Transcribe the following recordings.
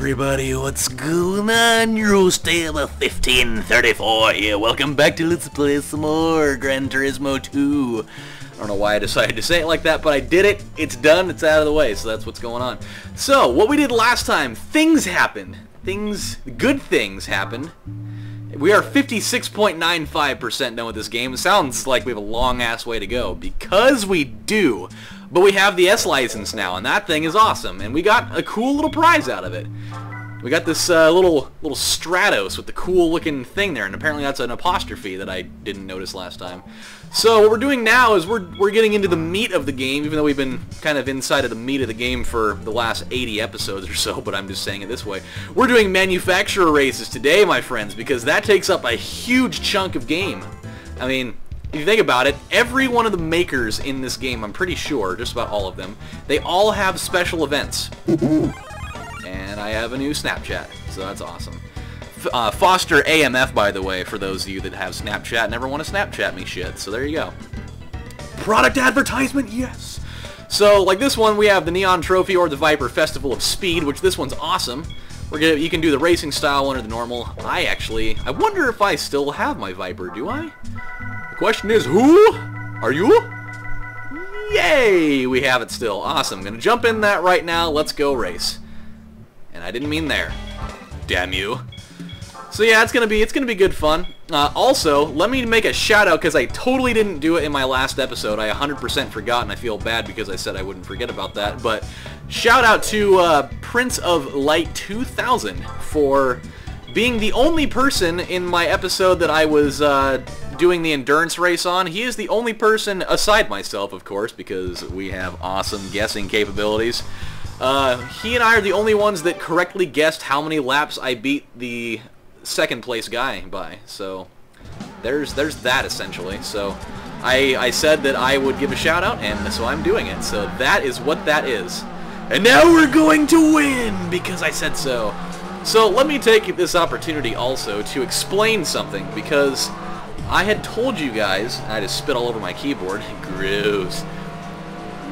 everybody, what's going on? Eurostale1534 here. Welcome back to Let's Play some more Gran Turismo 2. I don't know why I decided to say it like that, but I did it. It's done. It's out of the way, so that's what's going on. So, what we did last time, things happened. Good things happened. We are 56.95% done with this game. It sounds like we have a long-ass way to go, because we do. But we have the S license now, and that thing is awesome. And we got a cool little prize out of it. We got this little Stratos with the cool-looking thing there, and apparently that's an apostrophe that I didn't notice last time. So what we're doing now is we're getting into the meat of the game, even though we've been kind of inside of the meat of the game for the last 80 episodes or so, but I'm just saying it this way. We're doing manufacturer races today, my friends, because that takes up a huge chunk of game. I mean, if you think about it, every one of the makers in this game, I'm pretty sure, just about all of them, they all have special events. And I have a new Snapchat, so that's awesome. Foster AMF, by the way, for those of you that have Snapchat, never want to Snapchat me shit, so there you go. Product advertisement, yes! So, like this one, we have the Neon Trophy or the Viper Festival of Speed, which this one's awesome. You can do the racing style one or the normal. I wonder if I still have my Viper, do I? The question is, who are you? Yay! We have it still. Awesome. Gonna jump in that right now. Let's go race. And I didn't mean there. Damn you. So yeah, it's gonna be good fun. Also, let me make a shout out because I totally didn't do it in my last episode. I 100% forgot, and I feel bad because I said I wouldn't forget about that. But shout out to Prince of Light 2000 for being the only person in my episode that I was doing the endurance race on. He is the only person, aside myself, of course, because we have awesome guessing capabilities. He and I are the only ones that correctly guessed how many laps I beat the second place guy by. So there's that essentially. So I said that I would give a shout out, and so I'm doing it. So that is what that is. And now we're going to win because I said so. So let me take this opportunity also to explain something, because I had told you guys, I just spit all over my keyboard, gross.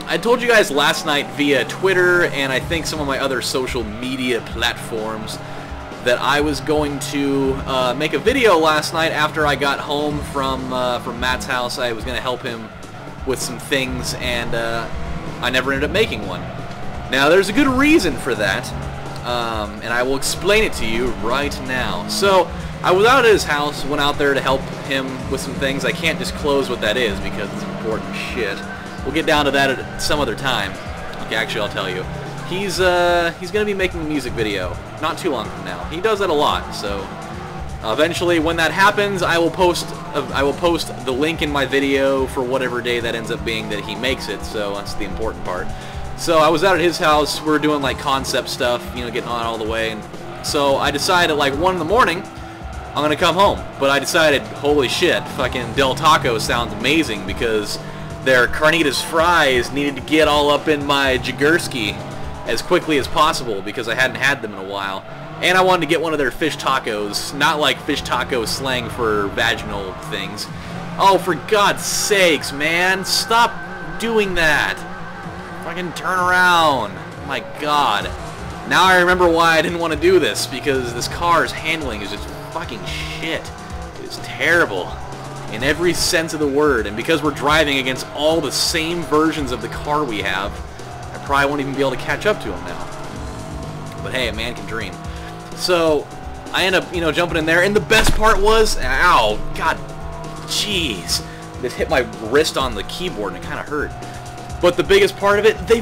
I told you guys last night via Twitter and I think some of my other social media platforms that I was going to make a video last night after I got home from Matt's house. I was going to help him with some things, and I never ended up making one. Now, there's a good reason for that, and I will explain it to you right now. So, I was out at his house, went out there to help him with some things. I can't disclose what that is because it's important shit. We'll get down to that at some other time. Okay, actually, I'll tell you. He's gonna be making a music video not too long from now. He does that a lot, so eventually, when that happens, I will post the link in my video for whatever day that ends up being that he makes it. So that's the important part. So I was out at his house. We were doing like concept stuff, you know, getting on all the way. And so I decided at like 1 in the morning, I'm gonna come home. But I decided, holy shit, fucking Del Taco sounds amazing, because their carnitas fries needed to get all up in my Jagursky as quickly as possible because I hadn't had them in a while. And I wanted to get one of their fish tacos, not like fish taco slang for vaginal things. Oh, for God's sakes, man, stop doing that. Fucking turn around. Oh my God. Now I remember why I didn't want to do this, because this car's handling is just fucking shit. It is terrible in every sense of the word, and because we're driving against all the same versions of the car we have, I probably won't even be able to catch up to him now. But hey, a man can dream. So I end up, you know, jumping in there, and the best part was, ow, God, jeez, it hit my wrist on the keyboard and it kind of hurt. But the biggest part of it, they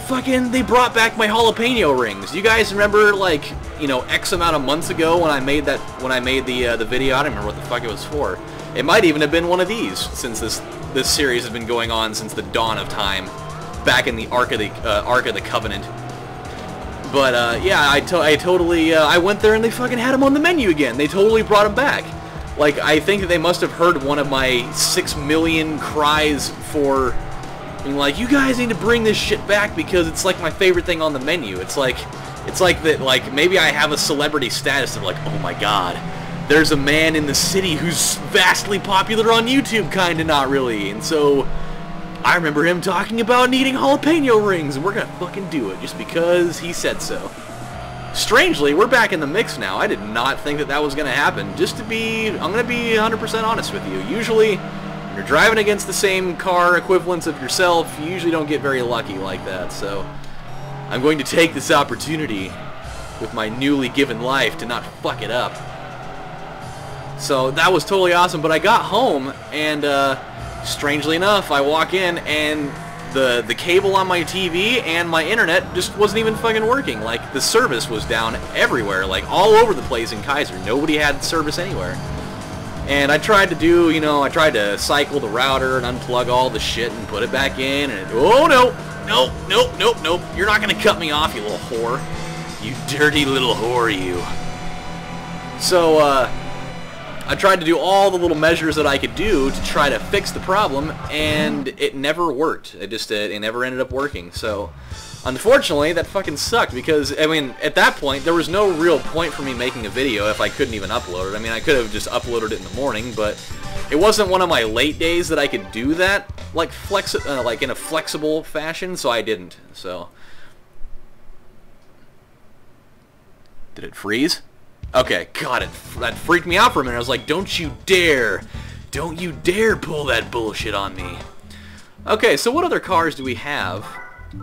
brought back my jalapeno rings. You guys remember, like, you know, X amount of months ago when I made the video? I don't remember what the fuck it was for. It might even have been one of these, since this series has been going on since the dawn of time, back in the Ark of the Covenant. But yeah, I totally I went there and they fucking had them on the menu again. They totally brought them back. Like, I think that they must have heard one of my 6 million cries for being like, you guys need to bring this shit back because it's like my favorite thing on the menu. It's like that, like, maybe I have a celebrity status of like, oh my God, there's a man in the city who's vastly popular on YouTube, kinda not really. And so I remember him talking about needing jalapeno rings, and we're gonna fucking do it just because he said so. strangely, we're back in the mix now. I did not think that that was going to happen. I'm going to be 100% honest with you. Usually, when you're driving against the same car equivalents of yourself, you usually don't get very lucky like that. So, I'm going to take this opportunity with my newly given life to not fuck it up. So, that was totally awesome. But I got home, and strangely enough, I walk in, and the cable on my TV and my internet just wasn't even fucking working. Like, the service was down everywhere, like all over the place in Kaiser. Nobody had service anywhere. And I tried to do, you know, I tried to cycle the router and unplug all the shit and put it back in, and oh no, nope, you're not gonna cut me off, you little whore. You dirty little whore, you. So, I tried to do all the little measures that I could do to try to fix the problem, and it never worked. It never ended up working. So, unfortunately, that fucking sucked, because, I mean, at that point, there was no real point for me making a video if I couldn't even upload it. I mean, I could have just uploaded it in the morning, but it wasn't one of my late days that I could do that, like, in a flexible fashion, so I didn't. So, did it freeze? Okay, God, that freaked me out for a minute. I was like, don't you dare pull that bullshit on me. Okay, so what other cars do we have?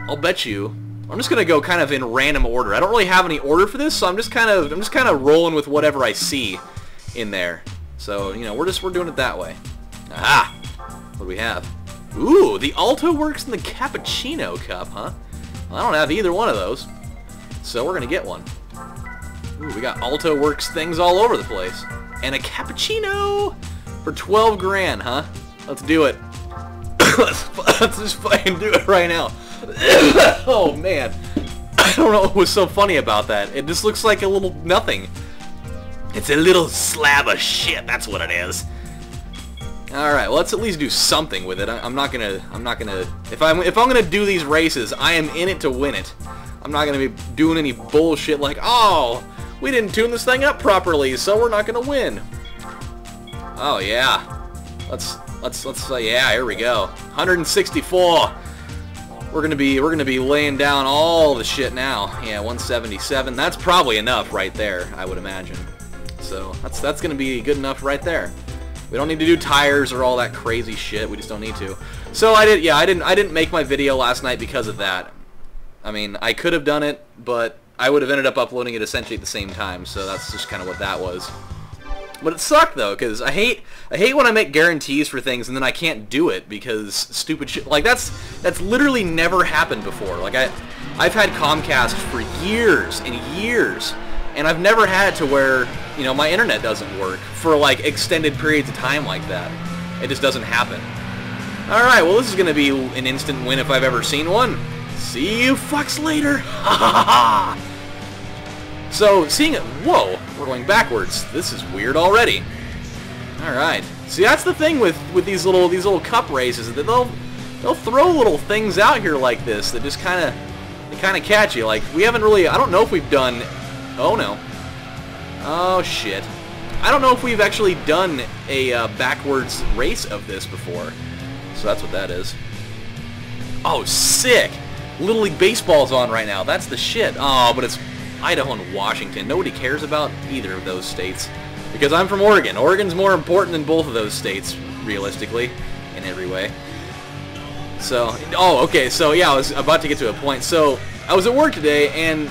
I'll bet you. I'm just gonna go kind of in random order. I don't really have any order for this, so I'm just kind of rolling with whatever I see in there. So, you know, we're doing it that way. Aha! What do we have? Ooh, the Alto Works and the Cappuccino Cup, huh? Well, I don't have either one of those, so we're gonna get one. Ooh, we got Alto Works things all over the place. And a cappuccino for 12 grand, huh? Let's do it. Let's just fucking do it right now. Oh, man. I don't know what was so funny about that. It just looks like a little nothing. It's a little slab of shit, that's what it is. Alright, well, let's at least do something with it. I'm not gonna, if I'm gonna do these races, I am in it to win it. I'm not gonna be doing any bullshit like, oh, we didn't tune this thing up properly, so we're not gonna win. Oh yeah, let's yeah, here we go. 164. We're gonna be laying down all the shit now. Yeah, 177. That's probably enough right there, I would imagine. So that's gonna be good enough right there. We don't need to do tires or all that crazy shit. We just don't need to. So I didn't make my video last night because of that. I mean, I could have done it, but I would have ended up uploading it essentially at the same time, so that's just kind of what that was. But it sucked, though, because I hate when I make guarantees for things and then I can't do it because stupid shit. Like, that's literally never happened before. Like, I've had Comcast for years and years, and I've never had it to where, you know, my internet doesn't work for, like, extended periods of time like that. It just doesn't happen. Alright, well, this is going to be an instant win if I've ever seen one. See you fucks later. Ha ha ha ha. So, seeing it, whoa, we're going backwards. This is weird already. Alright. See, that's the thing with these little cup races, that they'll throw little things out here like this that just kind of catch you. Like, we haven't really, I don't know if we've done, oh no. Oh shit. I don't know if we've actually done a backwards race of this before. So that's what that is. Oh, sick! Little League Baseball's on right now. That's the shit. Oh, but it's Idaho and Washington. Nobody cares about either of those states. Because I'm from Oregon. Oregon's more important than both of those states, realistically, in every way. So, oh, okay, so yeah, I was about to get to a point. So, I was at work today, and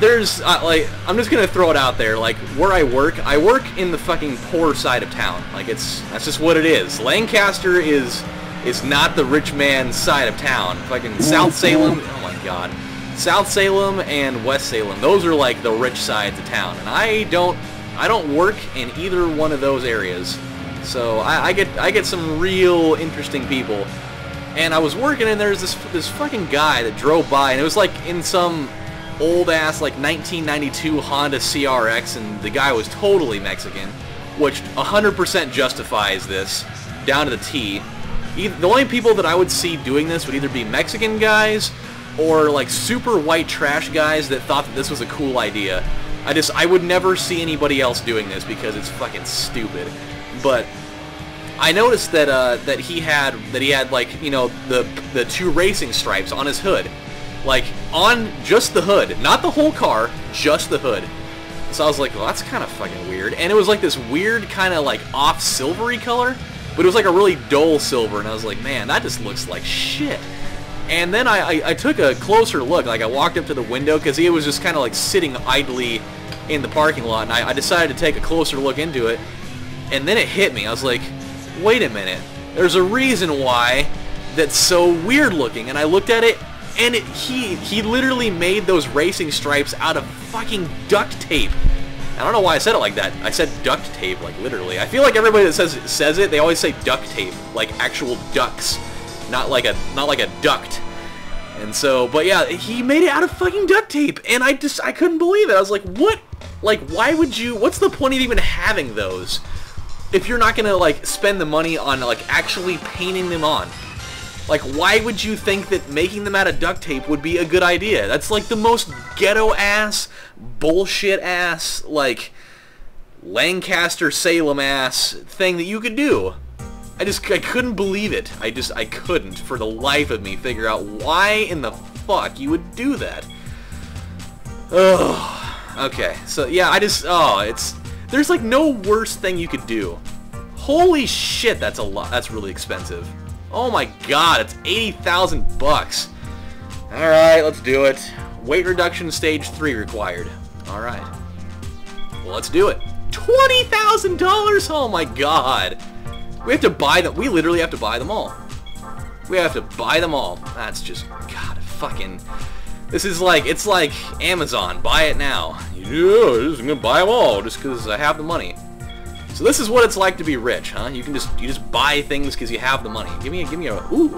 there's, like, I'm just gonna throw it out there, like, where I work in the fucking poor side of town. Like, that's just what it is. Lancaster is not the rich man's side of town. Fucking South Salem, oh my god. South Salem and West Salem, those are like the rich sides of town, and I don't work in either one of those areas, so I get some real interesting people. And I was working, and there's this fucking guy that drove by, and it was like in some old ass like 1992 Honda CRX, and the guy was totally Mexican, which 100% justifies this down to the T. The only people that I would see doing this would either be Mexican guys or like super white trash guys that thought that this was a cool idea. I would never see anybody else doing this because it's fucking stupid. But I noticed that he had like, you know, the two racing stripes on his hood, like on just the hood, not the whole car, just the hood. So I was like, well, that's kind of fucking weird. And it was like this weird kind of like off silvery color, but it was like a really dull silver, and I was like, man, that just looks like shit. And then I took a closer look. Like, I walked up to the window because he was just kind of like sitting idly in the parking lot, and I decided to take a closer look into it. And then it hit me. I was like, wait a minute. There's a reason why that's so weird looking. And I looked at it, and he literally made those racing stripes out of fucking duct tape. I don't know why I said it like that. I said duct tape, like literally. I feel like everybody that says it, they always say duct tape, like actual ducks. Not like a duct. And so, but yeah, he made it out of fucking duct tape, and I couldn't believe it. I was like, what? Like, why would you, what's the point of even having those if you're not gonna like spend the money on like actually painting them on? Like, why would you think that making them out of duct tape would be a good idea? That's like the most ghetto-ass, bullshit-ass, like, Lancaster-Salem-ass thing that you could do. I couldn't believe it. I couldn't, for the life of me, figure out why in the fuck you would do that. Ugh. Okay, so yeah, there's like no worse thing you could do. Holy shit, that's a lot. That's really expensive. Oh my god, it's 80,000 bucks. Alright, let's do it. Weight reduction stage 3 required. Alright. Well, let's do it. $20,000? Oh my god. We have to buy them. We literally have to buy them all. We have to buy them all. That's just, god, fucking... This is like, it's like Amazon. Buy it now. Yeah, I'm gonna buy them all just because I have the money. So this is what it's like to be rich, huh? You just buy things because you have the money. Give me a, ooh,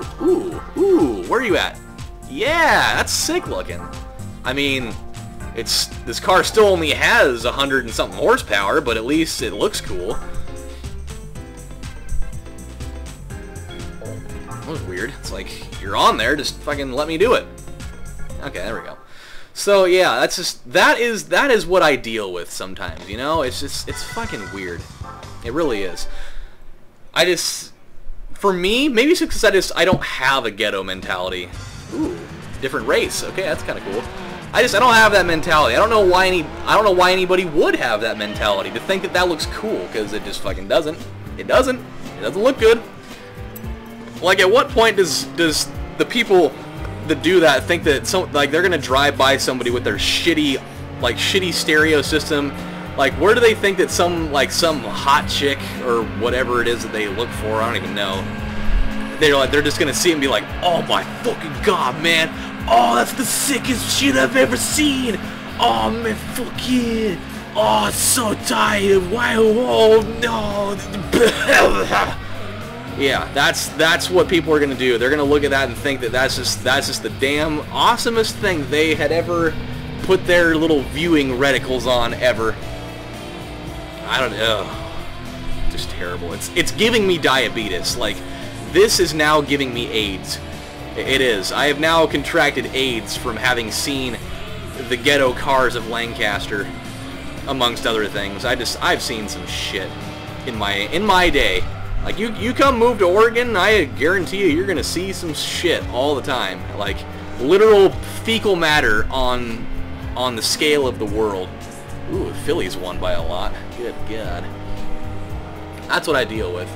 where are you at? Yeah, that's sick looking. I mean, this car still only has 100 and something horsepower, but at least it looks cool. That was weird. It's like, you're on there, just fucking let me do it. Okay, there we go. So yeah, that is what I deal with sometimes, you know? It's fucking weird. It really is. For me, maybe it's because I don't have a ghetto mentality. Ooh, different race. Okay, that's kind of cool. I don't have that mentality. I don't know why anybody would have that mentality, to think that that looks cool, because it just fucking doesn't. It doesn't. It doesn't look good. Like, at what point does the people that do that think that they're gonna drive by somebody with their shitty stereo system? Like, where do they think that some hot chick or whatever it is that they look for, I don't even know, they're just gonna see it and be like, oh my fucking god, man, oh, that's the sickest shit I've ever seen, oh man, fuck yeah, oh, it's so tight, wow, oh no. Yeah, that's what people are gonna do. They're gonna look at that and think that that's just the damn awesomest thing they had ever put their little viewing reticles on ever. I don't know. Just terrible. It's giving me diabetes. Like, this is now giving me AIDS. It is. I have now contracted AIDS from having seen the ghetto cars of Lancaster, amongst other things. I've seen some shit in my day. Like, you come move to Oregon, I guarantee you're gonna see some shit all the time. Like, literal fecal matter on the scale of the world. Ooh, Phillies won by a lot. Good God. That's what I deal with.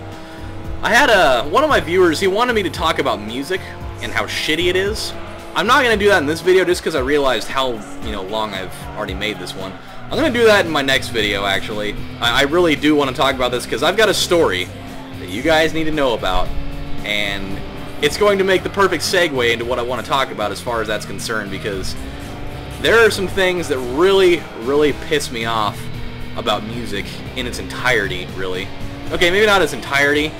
I had one of my viewers, he wanted me to talk about music and how shitty it is. I'm not gonna do that in this video just because I realized how, long I've already made this one. I'm gonna do that in my next video, actually. I really do want to talk about this because I've got a story that you guys need to know about, and it's going to make the perfect segue into what I want to talk about as far as that's concerned, because there are some things that really, really piss me off about music in its entirety, really. Okay, maybe not its entirety,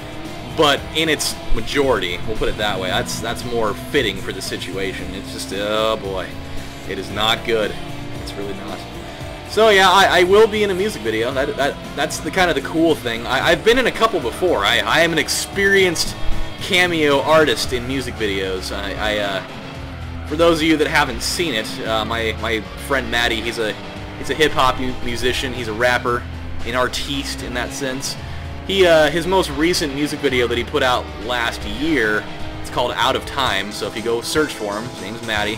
but in its majority, we'll put it that way. That's more fitting for the situation. It's just, oh boy, it is not good. It's really not. So yeah, I will be in a music video. That's the kind of the cool thing. I've been in a couple before. I am an experienced cameo artist in music videos. For those of you that haven't seen it, my friend Maddie, he's a hip-hop musician. He's a rapper, an artiste in that sense. His most recent music video that he put out last year, it's called Out of Time. So if you go search for him, his name's Maddie.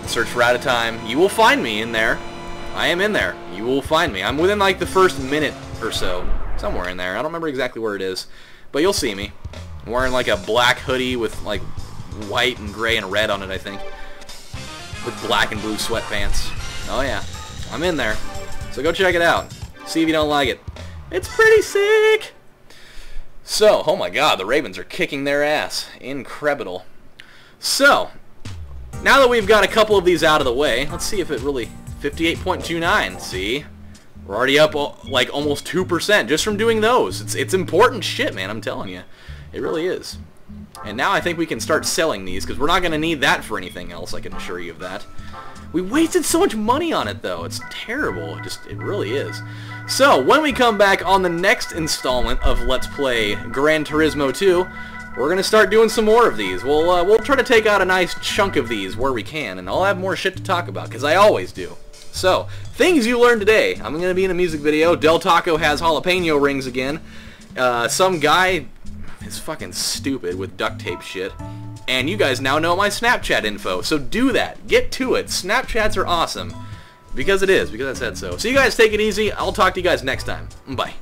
Search for Out of Time. You will find me in there. I am in there. You will find me. I'm within like the first minute or so. Somewhere in there. I don't remember exactly where it is. But you'll see me. I'm wearing like a black hoodie with like white and gray and red on it, I think. With black and blue sweatpants. Oh yeah. I'm in there. So go check it out. See if you don't like it. It's pretty sick! So, oh my god, the Ravens are kicking their ass. Incredible. So, now that we've got a couple of these out of the way, let's see if it really... 58.29, see? We're already up like almost 2% just from doing those. It's important shit, man, I'm telling you. It really is. And now I think we can start selling these, because we're not going to need that for anything else, I can assure you of that. We wasted so much money on it, though. It's terrible. It really is. So, when we come back on the next installment of Let's Play Gran Turismo 2, we're going to start doing some more of these. We'll try to take out a nice chunk of these where we can, and I'll have more shit to talk about, because I always do. So, things you learned today. I'm going to be in a music video. Del Taco has jalapeno rings again. Some guy is fucking stupid with duct tape shit. And you guys now know my Snapchat info, so do that. Get to it. Snapchats are awesome. Because it is, because I said so. So you guys take it easy. I'll talk to you guys next time. Bye.